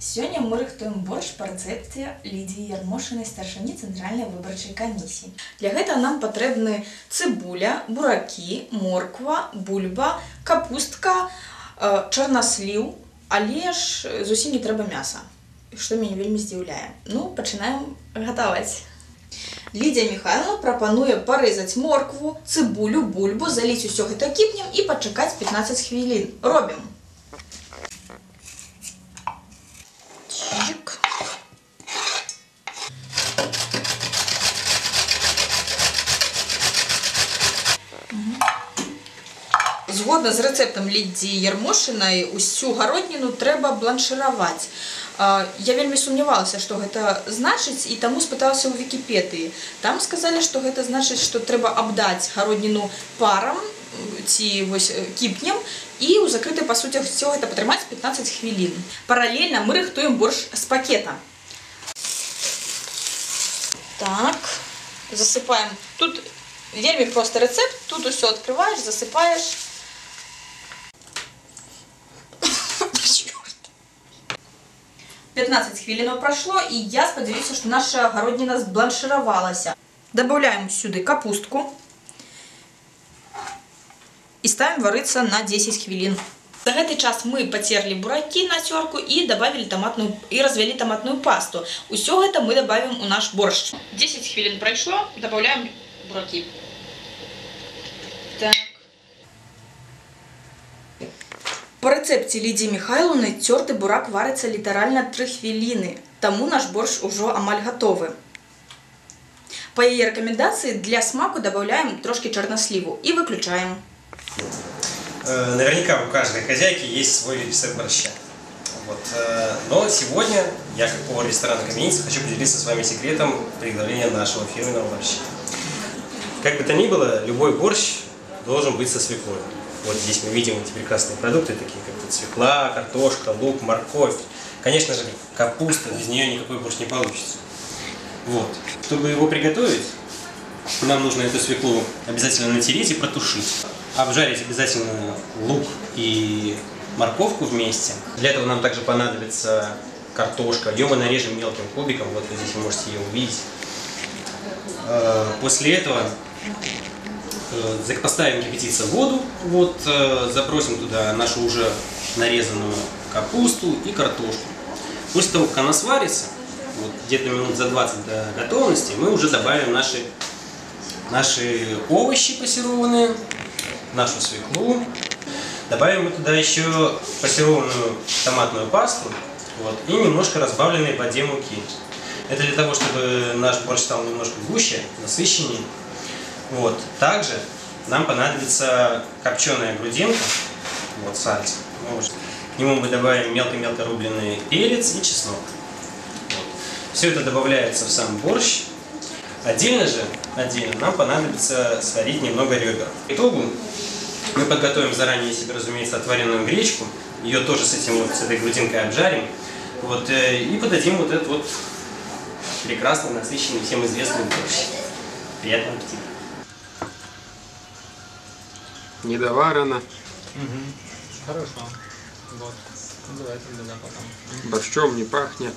Сегодня мы рыхтуем борщ по рецепту Лидии Ярмошиной, старшыні Центральной выборчей комиссии. Для этого нам потребны цибуля, бураки, морква, бульба, капустка, чорнослив, але ж зусім не трэба мяса, что меня вельмі здзіўляе. Ну, пачинаем готовить. Лидия Михайловна пропонує порезать моркву, цибулю, бульбу, залить усё гэта кіпнем и почекать 15 хвилин. Робим. Чик. Згодна з рецептом Лідії Ярмошиної, усю гародніну треба бланшировать. Я вельмі сумнівалася, што гэта значыць, і таму спыталася ў Вікіпедыі. Там сказалі, што гэта значыць, што трэба абдаць гародніну парам ці вось кіпнем і ў закрытай пасудзе ўсё гэта патрымаць 15 хвілін. Паралельна мы рыхтуем борщ з пакета. Так, засыпаем. Тут вельмі просты рэцэпт, тут усё адкрываеш, засыпаеш. 15 хвилин прошло, и я сподіваюся, что наша городнина сбланшировалась. Добавляем сюда капустку и ставим вариться на 10 хвилин. За этот час мы потерли бураки на терку и добавили развели томатную пасту. Все это мы добавим в наш борщ. 10 хвилин прошло, добавляем бураки. Так. По рецепте Лидии Михайловны тертый бурак варится литерально 3 хвилины, тому наш борщ уже амаль готовый. По ее рекомендации для смаку добавляем трошки черносливу и выключаем. Наверняка у каждой хозяйки есть свой рецепт борща. Вот. Но сегодня я, как повар ресторана «Каменица», хочу поделиться с вами секретом приготовления нашего фирменного борща. Как бы то ни было, любой борщ должен быть со свеклой. Вот здесь мы видим эти прекрасные продукты, такие как вот свекла, картошка, лук, морковь. Конечно же, капуста, без нее никакой борщ не получится. Вот. Чтобы его приготовить, нам нужно эту свеклу обязательно натереть и протушить. Обжарить обязательно лук и морковку вместе. Для этого нам также понадобится картошка. Ее мы нарежем мелким кубиком, вот здесь вы можете ее увидеть. После этого поставим кипятиться воду, вот, забросим туда нашу уже нарезанную капусту и картошку. После того, как она сварится, вот, где-то минут за 20 до готовности, мы уже добавим наши овощи пассерованные, нашу свеклу. Добавим мы туда еще пассерованную томатную пасту, вот, и немножко разбавленной в воде муки. Это для того, чтобы наш борщ стал немножко гуще, насыщеннее. Вот. Также нам понадобится копченая грудинка, вот сальца. К нему мы добавим мелко-мелко рубленый перец и чеснок. Вот. Все это добавляется в сам борщ. Отдельно нам понадобится сварить немного ребер. К итогу мы подготовим заранее себе, разумеется, отваренную гречку. Ее тоже с этой грудинкой обжарим. Вот, и подадим вот этот вот прекрасный, насыщенный, всем известный борщ. Приятного аппетита! Недоварено. Угу. Хорошо. Вот. Давайте тогда потом. Борщом не пахнет.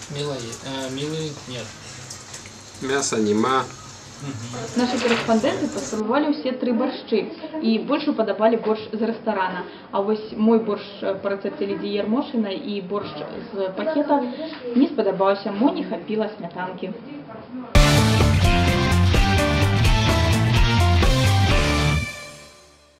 Милый нет. Мяса нема. Наши корреспонденты паспрабавалі все 3 борщи и больше подобали борщ из ресторана. А вот мой борщ по рецепту Лидии Ярмошиной и борщ из пакета не сподобался, мо не хапіла сметанки.